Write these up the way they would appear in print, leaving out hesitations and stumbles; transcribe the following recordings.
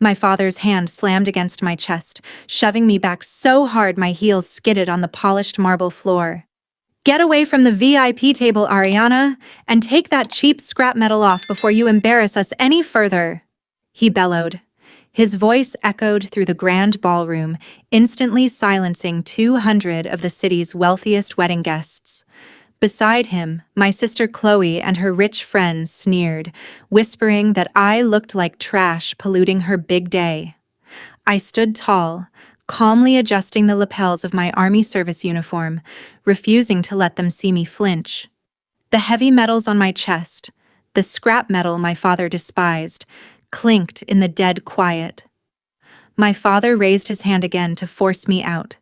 My father's hand slammed against my chest, shoving me back so hard my heels skidded on the polished marble floor. "Get away from the VIP table, Ariana, and take that cheap scrap metal off before you embarrass us any further," he bellowed. His voice echoed through the grand ballroom, instantly silencing 200 of the city's wealthiest wedding guests. Beside him, my sister Chloe and her rich friends sneered, whispering that I looked like trash polluting her big day. I stood tall, calmly adjusting the lapels of my army service uniform, refusing to let them see me flinch. The heavy metals on my chest, the scrap metal my father despised, clinked in the dead quiet. My father raised his hand again to force me out.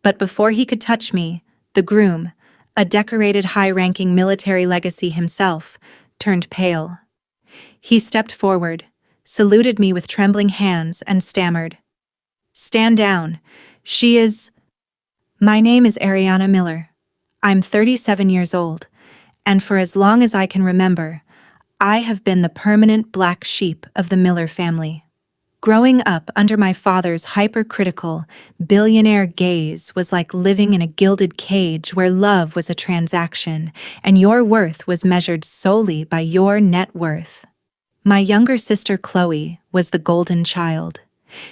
But before he could touch me, the groom, a decorated high-ranking military legacy himself, turned pale. He stepped forward, saluted me with trembling hands, and stammered, "Stand down. She is—" "My name is Ariana Miller. I'm 37 years old, and for as long as I can remember, I have been the permanent black sheep of the Miller family. Growing up under my father's hypercritical, billionaire gaze was like living in a gilded cage where love was a transaction and your worth was measured solely by your net worth. My younger sister Chloe was the golden child.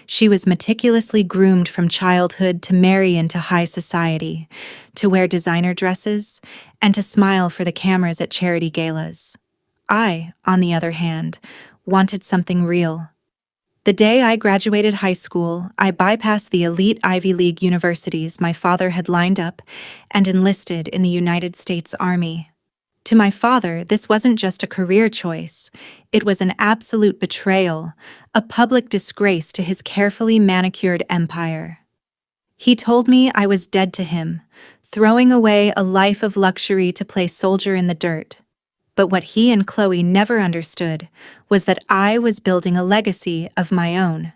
She was meticulously groomed from childhood to marry into high society, to wear designer dresses, and to smile for the cameras at charity galas. I, on the other hand, wanted something real. The day I graduated high school, I bypassed the elite Ivy League universities my father had lined up and enlisted in the United States Army. To my father, this wasn't just a career choice. It was an absolute betrayal, a public disgrace to his carefully manicured empire. He told me I was dead to him, throwing away a life of luxury to play soldier in the dirt. But what he and Chloe never understood was that I was building a legacy of my own.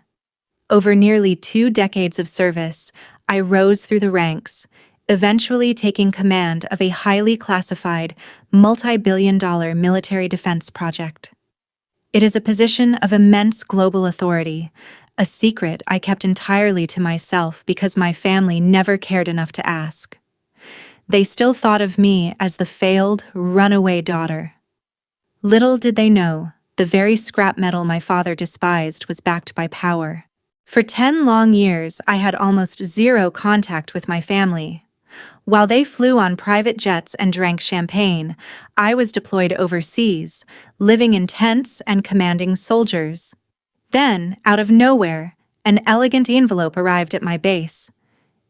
Over nearly 2 decades of service, I rose through the ranks, eventually taking command of a highly classified, multi-billion-dollar military defense project. It is a position of immense global authority, a secret I kept entirely to myself because my family never cared enough to ask. They still thought of me as the failed, runaway daughter. Little did they know, the very scrap metal my father despised was backed by power. For 10 long years, I had almost zero contact with my family. While they flew on private jets and drank champagne, I was deployed overseas, living in tents and commanding soldiers. Then, out of nowhere, an elegant envelope arrived at my base.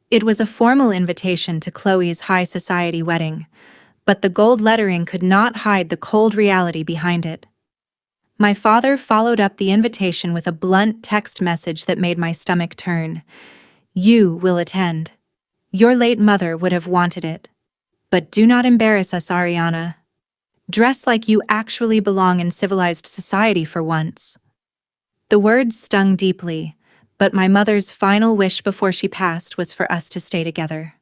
It was a formal invitation to Chloe's high society wedding, but the gold lettering could not hide the cold reality behind it. My father followed up the invitation with a blunt text message that made my stomach turn. "You will attend. Your late mother would have wanted it. But do not embarrass us, Ariana. Dress like you actually belong in civilized society for once." The words stung deeply, but my mother's final wish before she passed was for us to stay together.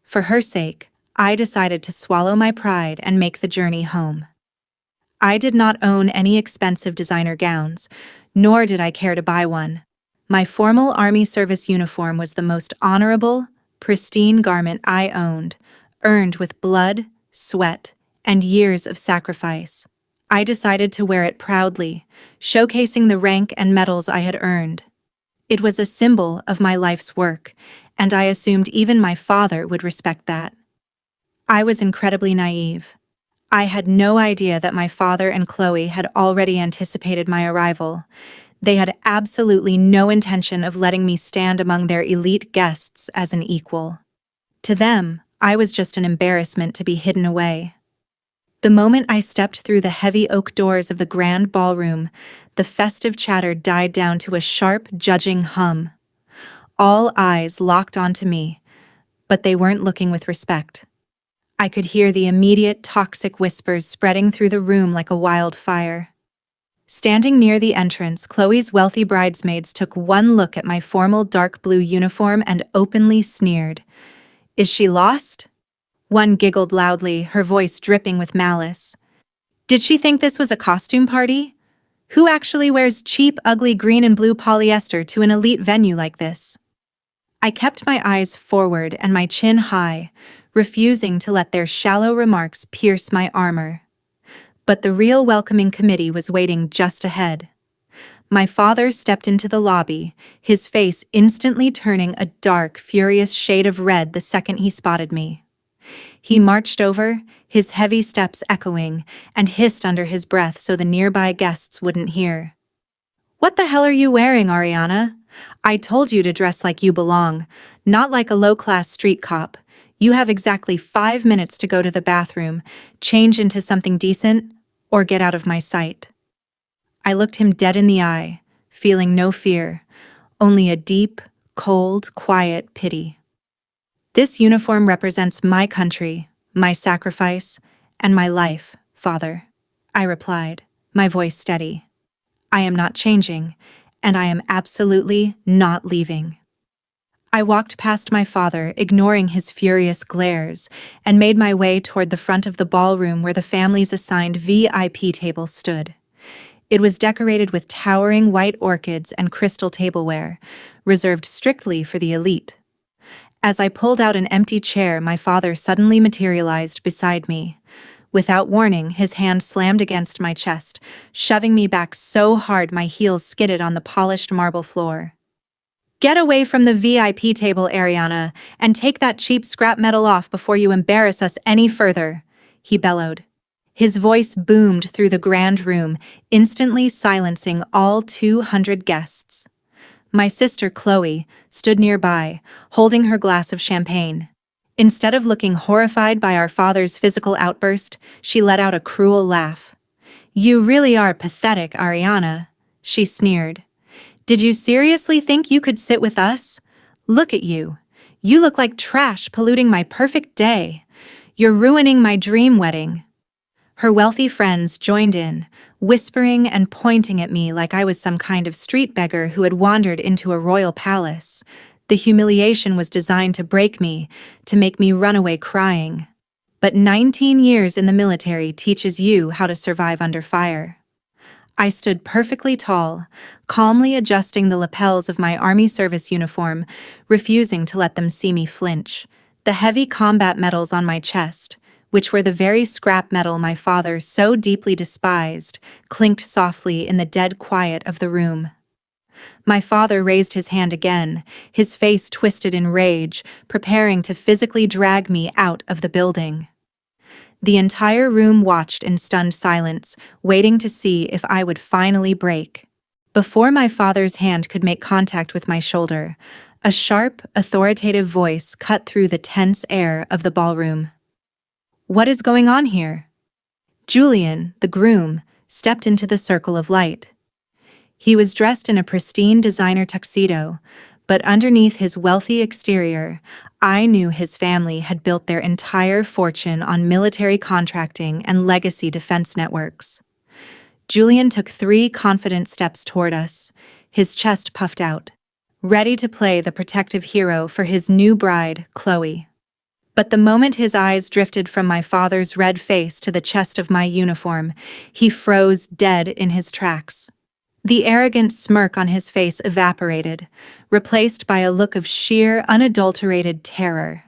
For her sake, I decided to swallow my pride and make the journey home. I did not own any expensive designer gowns, nor did I care to buy one. My formal army service uniform was the most honorable, pristine garment I owned, earned with blood, sweat, and years of sacrifice. I decided to wear it proudly, showcasing the rank and medals I had earned. It was a symbol of my life's work, and I assumed even my father would respect that. I was incredibly naive. I had no idea that my father and Chloe had already anticipated my arrival. They had absolutely no intention of letting me stand among their elite guests as an equal. To them, I was just an embarrassment to be hidden away. The moment I stepped through the heavy oak doors of the grand ballroom, the festive chatter died down to a sharp, judging hum. All eyes locked onto me, but they weren't looking with respect. I could hear the immediate toxic whispers spreading through the room like a wildfire. Standing near the entrance, Chloe's wealthy bridesmaids took one look at my formal dark blue uniform and openly sneered. "Is she lost?" One giggled loudly, her voice dripping with malice. "Did she think this was a costume party? Who actually wears cheap, ugly green and blue polyester to an elite venue like this? I kept my eyes forward and my chin high, refusing to let their shallow remarks pierce my armor. But the real welcoming committee was waiting just ahead. My father stepped into the lobby, his face instantly turning a dark, furious shade of red the second he spotted me. He marched over, his heavy steps echoing, and hissed under his breath so the nearby guests wouldn't hear. "What the hell are you wearing, Ariana? I told you to dress like you belong, not like a low-class street cop. You have exactly 5 minutes to go to the bathroom, change into something decent, or get out of my sight." I looked him dead in the eye, feeling no fear, only a deep, cold, quiet pity. "This uniform represents my country, my sacrifice, and my life, Father," I replied, my voice steady. "I am not changing, and I am absolutely not leaving." I walked past my father, ignoring his furious glares, and made my way toward the front of the ballroom where the family's assigned VIP table stood. It was decorated with towering white orchids and crystal tableware, reserved strictly for the elite. As I pulled out an empty chair, my father suddenly materialized beside me. Without warning, his hand slammed against my chest, shoving me back so hard my heels skidded on the polished marble floor. "Get away from the VIP table, Ariana, and take that cheap scrap metal off before you embarrass us any further," he bellowed. His voice boomed through the grand room, instantly silencing all 200 guests. My sister, Chloe, stood nearby, holding her glass of champagne. Instead of looking horrified by our father's physical outburst, she let out a cruel laugh. "You really are pathetic, Ariana," she sneered. "Did you seriously think you could sit with us? Look at you. You look like trash polluting my perfect day. You're ruining my dream wedding." Her wealthy friends joined in, whispering and pointing at me like I was some kind of street beggar who had wandered into a royal palace. The humiliation was designed to break me, to make me run away crying. But 19 years in the military teaches you how to survive under fire. I stood perfectly tall, calmly adjusting the lapels of my army service uniform, refusing to let them see me flinch. The heavy combat medals on my chest, which were the very scrap metal my father so deeply despised, clinked softly in the dead quiet of the room. My father raised his hand again, his face twisted in rage, preparing to physically drag me out of the building. The entire room watched in stunned silence, waiting to see if I would finally break. Before my father's hand could make contact with my shoulder, a sharp, authoritative voice cut through the tense air of the ballroom. "What is going on here?" Julian, the groom, stepped into the circle of light. He was dressed in a pristine designer tuxedo, but underneath his wealthy exterior, I knew his family had built their entire fortune on military contracting and legacy defense networks. Julian took 3 confident steps toward us, his chest puffed out, ready to play the protective hero for his new bride, Chloe. But the moment his eyes drifted from my father's red face to the chest of my uniform, he froze dead in his tracks. The arrogant smirk on his face evaporated, replaced by a look of sheer, unadulterated terror.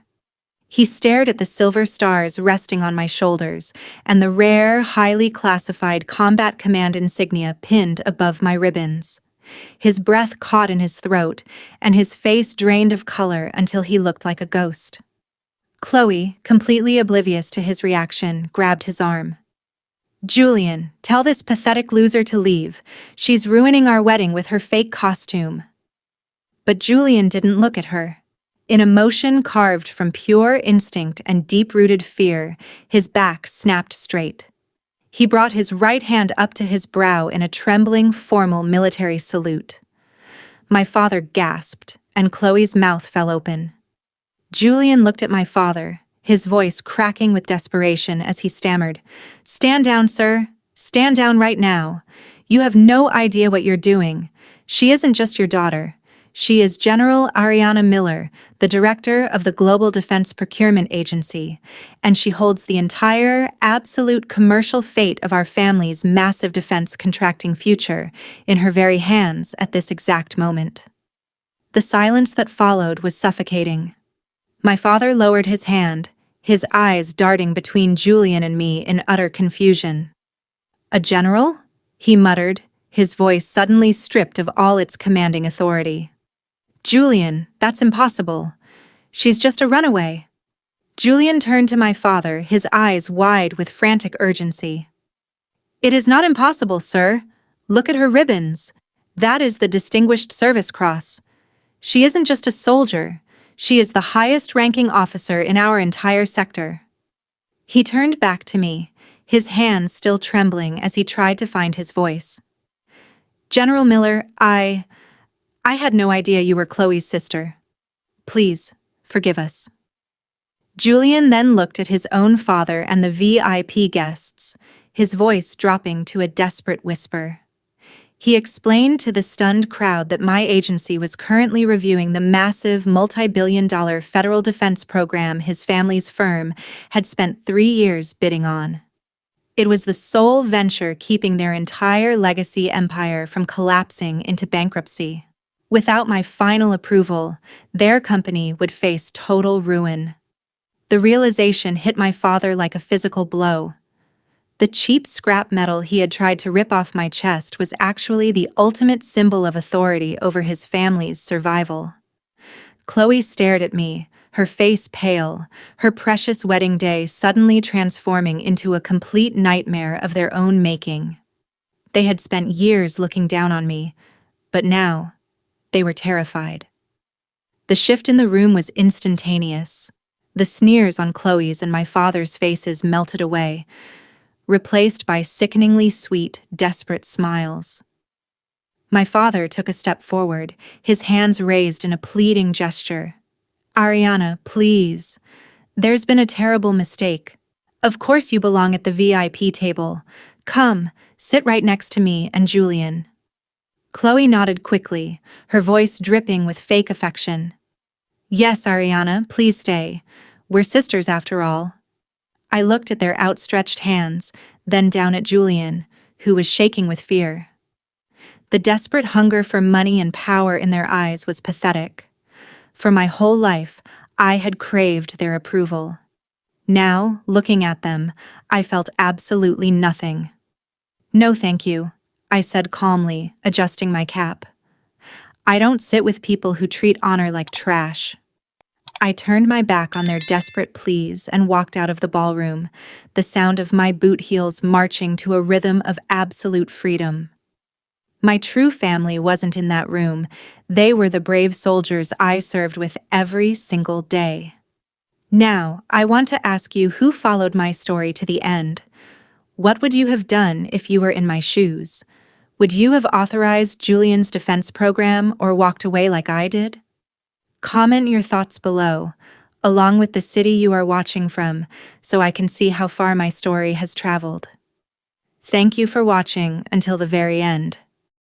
He stared at the silver stars resting on my shoulders and the rare, highly classified combat command insignia pinned above my ribbons. His breath caught in his throat, and his face drained of color until he looked like a ghost. Chloe, completely oblivious to his reaction, grabbed his arm. "Julian, tell this pathetic loser to leave. She's ruining our wedding with her fake costume." But Julian didn't look at her. In a motion carved from pure instinct and deep-rooted fear, his back snapped straight. He brought his right hand up to his brow in a trembling, formal military salute. My father gasped, and Chloe's mouth fell open. Julian looked at my father, his voice cracking with desperation as he stammered, "Stand down, sir. Stand down right now. You have no idea what you're doing. She isn't just your daughter. She is General Ariana Miller, the director of the Global Defense Procurement Agency, and she holds the entire, absolute commercial fate of our family's massive defense contracting future in her very hands at this exact moment. The silence that followed was suffocating. My father lowered his hand, his eyes darting between Julian and me in utter confusion. "A general?" he muttered, his voice suddenly stripped of all its commanding authority. "Julian, that's impossible. She's just a runaway." Julian turned to my father, his eyes wide with frantic urgency. "It is not impossible, sir. Look at her ribbons. That is the Distinguished Service Cross. She isn't just a soldier. She is the highest-ranking officer in our entire sector." He turned back to me, his hands still trembling as he tried to find his voice. "General Miller, I had no idea you were Chloe's sister. Please, forgive us." Julian then looked at his own father and the VIP guests, his voice dropping to a desperate whisper. He explained to the stunned crowd that my agency was currently reviewing the massive multi-billion-dollar federal defense program his family's firm had spent 3 years bidding on. It was the sole venture keeping their entire legacy empire from collapsing into bankruptcy. Without my final approval, their company would face total ruin. The realization hit my father like a physical blow. The cheap scrap metal he had tried to rip off my chest was actually the ultimate symbol of authority over his family's survival. Chloe stared at me, her face pale, her precious wedding day suddenly transforming into a complete nightmare of their own making. They had spent years looking down on me, but now they were terrified. The shift in the room was instantaneous. The sneers on Chloe's and my father's faces melted away, replaced by sickeningly sweet, desperate smiles. My father took a step forward, his hands raised in a pleading gesture. "Ariana, please. There's been a terrible mistake. Of course you belong at the VIP table. Come, sit right next to me and Julian." Chloe nodded quickly, her voice dripping with fake affection. "Yes, Ariana, please stay. We're sisters after all." I looked at their outstretched hands, then down at Julian, who was shaking with fear. The desperate hunger for money and power in their eyes was pathetic. For my whole life, I had craved their approval. Now, looking at them, I felt absolutely nothing. "No, thank you," I said calmly, adjusting my cap. "I don't sit with people who treat honor like trash." I turned my back on their desperate pleas and walked out of the ballroom, the sound of my boot heels marching to a rhythm of absolute freedom. My true family wasn't in that room. They were the brave soldiers I served with every single day. Now, I want to ask you who followed my story to the end. What would you have done if you were in my shoes? Would you have authorized Julian's defense program or walked away like I did? Comment your thoughts below, along with the city you are watching from, so I can see how far my story has traveled. Thank you for watching until the very end.